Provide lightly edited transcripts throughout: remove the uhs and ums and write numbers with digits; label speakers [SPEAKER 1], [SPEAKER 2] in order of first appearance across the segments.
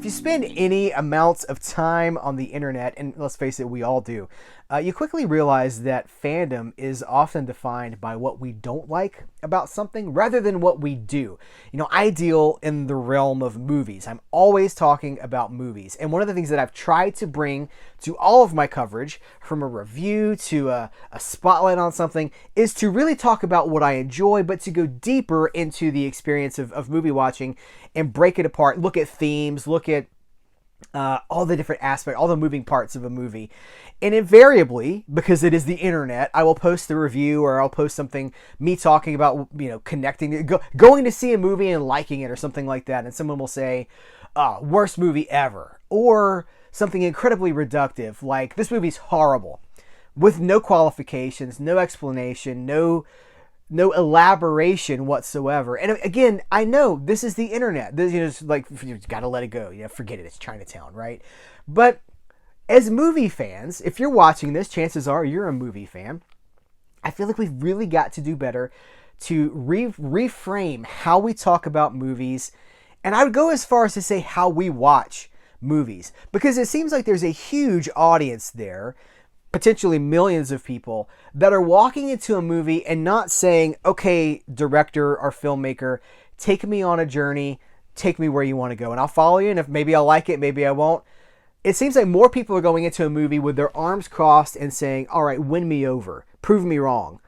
[SPEAKER 1] If you spend any amount of time on the internet, and let's face it, we all do, you quickly realize that fandom is often defined by what we don't like about something rather than what we do. I deal in the realm of movies. I'm always talking about movies. And one of the things that I've tried to bring to all of my coverage, from a review to a spotlight on something, is to really talk about what I enjoy, but to go deeper into the experience of movie watching and break it apart, look at themes, look at all the different aspects, all the moving parts of a movie. And invariably, because it is the internet, I will post the review, or I'll post something, me talking about, connecting, going to see a movie and liking it or something like that. And someone will say, worst movie ever. Or something incredibly reductive, like, this movie's horrible, with no qualifications, no explanation, no elaboration whatsoever. And again, I know this is the internet. This, it's like, you gotta let it go. Forget it. It's Chinatown, right? But as movie fans, if you're watching this, chances are you're a movie fan. I feel like we've really got to do better to reframe how we talk about movies. And I would go as far as to say how we watch movies, because it seems like there's a huge audience there, potentially millions of people, that are walking into a movie and not saying, okay, director or filmmaker, take me on a journey, take me where you want to go, and I'll follow you, and if maybe I'll like it, maybe I won't. It seems like more people are going into a movie with their arms crossed and saying, all right, win me over, prove me wrong.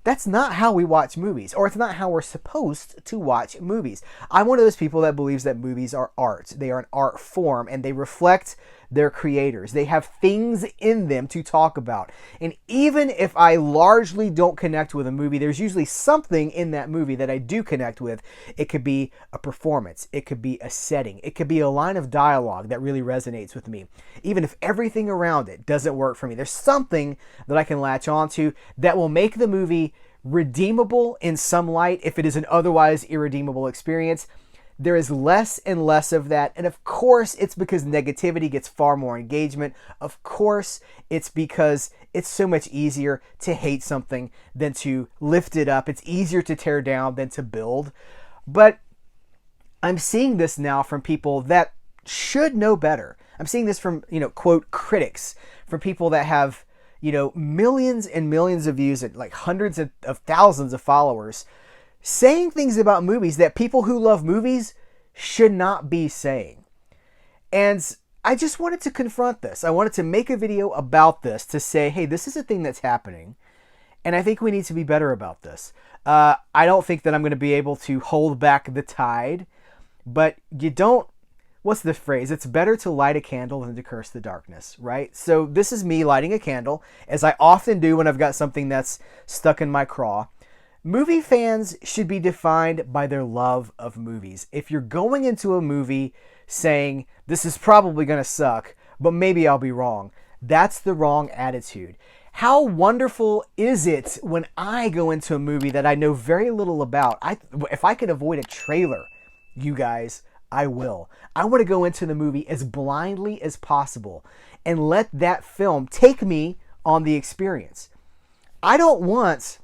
[SPEAKER 1] That's not how we watch movies, or it's not how we're supposed to watch movies. I'm one of those people that believes that movies are art. They are an art form, and they reflect their creators. They have things in them to talk about. And even if I largely don't connect with a movie, there's usually something in that movie that I do connect with. It could be a performance. It could be a setting. It could be a line of dialogue that really resonates with me. Even if everything around it doesn't work for me, there's something that I can latch onto that will make the movie redeemable in some light if it is an otherwise irredeemable experience. There is less and less of that. And of course, it's because negativity gets far more engagement. Of course, it's because it's so much easier to hate something than to lift it up. It's easier to tear down than to build. But I'm seeing this now from people that should know better. I'm seeing this from, quote, critics, from people that have, millions and millions of views and like hundreds of thousands of followers, saying things about movies that people who love movies should not be saying. And I just wanted to confront this. I wanted to make a video about this to say, hey, this is a thing that's happening, and I think we need to be better about this. I don't think that I'm going to be able to hold back the tide, but what's the phrase? It's better to light a candle than to curse the darkness, right? So this is me lighting a candle, as I often do when I've got something that's stuck in my craw. Movie fans should be defined by their love of movies. If you're going into a movie saying, this is probably going to suck, but maybe I'll be wrong, that's the wrong attitude. How wonderful is it when I go into a movie that I know very little about? If I could avoid a trailer, you guys, I will. I want to go into the movie as blindly as possible and let that film take me on the experience. I don't want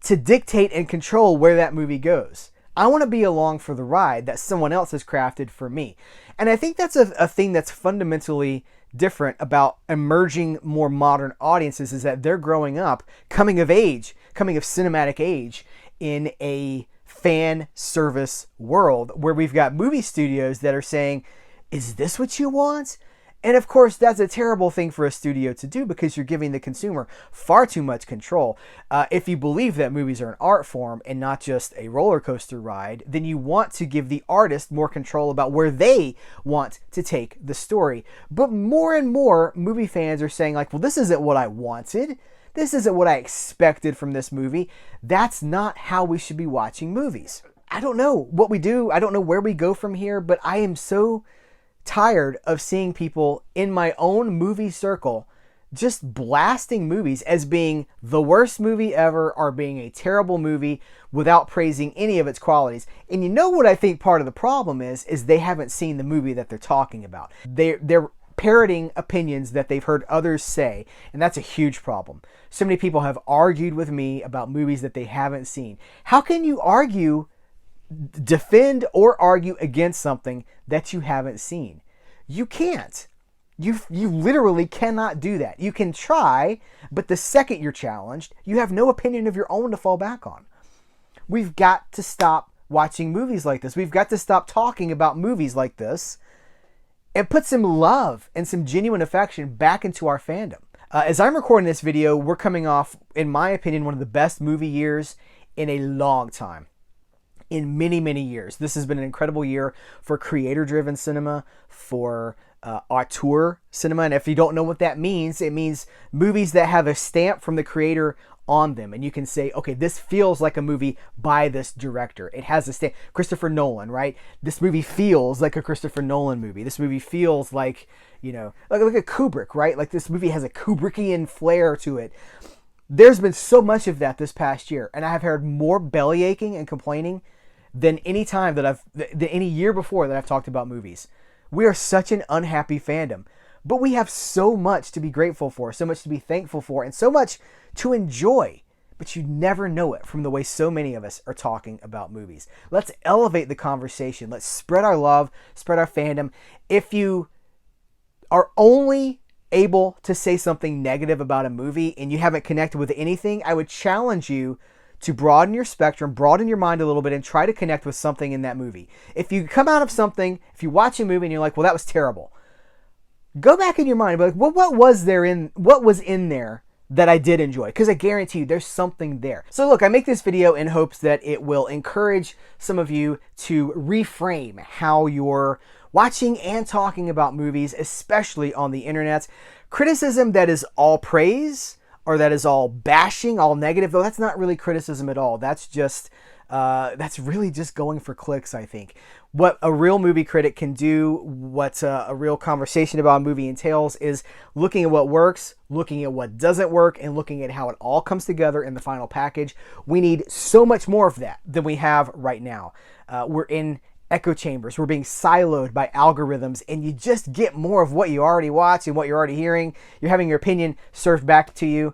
[SPEAKER 1] to dictate and control where that movie goes. I want to be along for the ride that someone else has crafted for me. And I think that's a thing that's fundamentally different about emerging more modern audiences, is that they're growing up, coming of cinematic age in a fan service world where we've got movie studios that are saying, is this what you want? And of course, that's a terrible thing for a studio to do, because you're giving the consumer far too much control. If you believe that movies are an art form and not just a roller coaster ride, then you want to give the artist more control about where they want to take the story. But more and more movie fans are saying, like, well, this isn't what I wanted. This isn't what I expected from this movie. That's not how we should be watching movies. I don't know what we do. I don't know where we go from here, but I am so tired of seeing people in my own movie circle just blasting movies as being the worst movie ever, or being a terrible movie, without praising any of its qualities. And you know what I think part of the problem is they haven't seen the movie that they're talking about. They're parroting opinions that they've heard others say, and that's a huge problem. So many people have argued with me about movies that they haven't seen. How can you argue defend or argue against something that you haven't seen. You can't. You literally cannot do that. You can try, but the second you're challenged, you have no opinion of your own to fall back on. We've got to stop watching movies like this. We've got to stop talking about movies like this and put some love and some genuine affection back into our fandom. As I'm recording this video, we're coming off, in my opinion, one of the best movie years in a long time. In many, many years. This has been an incredible year for creator-driven cinema, for auteur cinema. And if you don't know what that means, it means movies that have a stamp from the creator on them. And you can say, okay, this feels like a movie by this director. It has a stamp. Christopher Nolan, right? This movie feels like a Christopher Nolan movie. This movie feels like, you know, like a Kubrick, right? Like this movie has a Kubrickian flair to it. There's been so much of that this past year. And I have heard more belly aching and complaining than any time than any year before that I've talked about movies. We are such an unhappy fandom, but we have so much to be grateful for, so much to be thankful for, and so much to enjoy, but you never know it from the way so many of us are talking about movies. Let's elevate the conversation. Let's spread our love, spread our fandom. If you are only able to say something negative about a movie and you haven't connected with anything, I would challenge you to broaden your spectrum, broaden your mind a little bit, and try to connect with something in that movie. If you come out of something, if you watch a movie and you're like, well, that was terrible, go back in your mind and be like, well, what was in there that I did enjoy? Because I guarantee you there's something there. So look, I make this video in hopes that it will encourage some of you to reframe how you're watching and talking about movies, especially on the internet. Criticism that is all praise, or that is all bashing, all negative, though that's not really criticism at all. That's just, that's really just going for clicks, I think. What a real movie critic can do, what a real conversation about a movie entails, is looking at what works, looking at what doesn't work, and looking at how it all comes together in the final package. We need so much more of that than we have right now. We're in echo chambers. We're being siloed by algorithms, and you just get more of what you already watch and what you're already hearing. You're having your opinion served back to you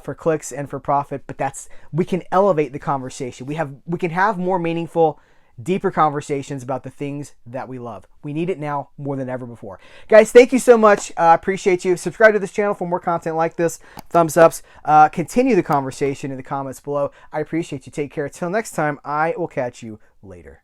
[SPEAKER 1] for clicks and for profit, but we can elevate the conversation. We can have more meaningful, deeper conversations about the things that we love. We need it now more than ever before. Guys, thank you so much. I appreciate you. Subscribe to this channel for more content like this. Thumbs ups. Continue the conversation in the comments below. I appreciate you. Take care. Until next time, I will catch you later.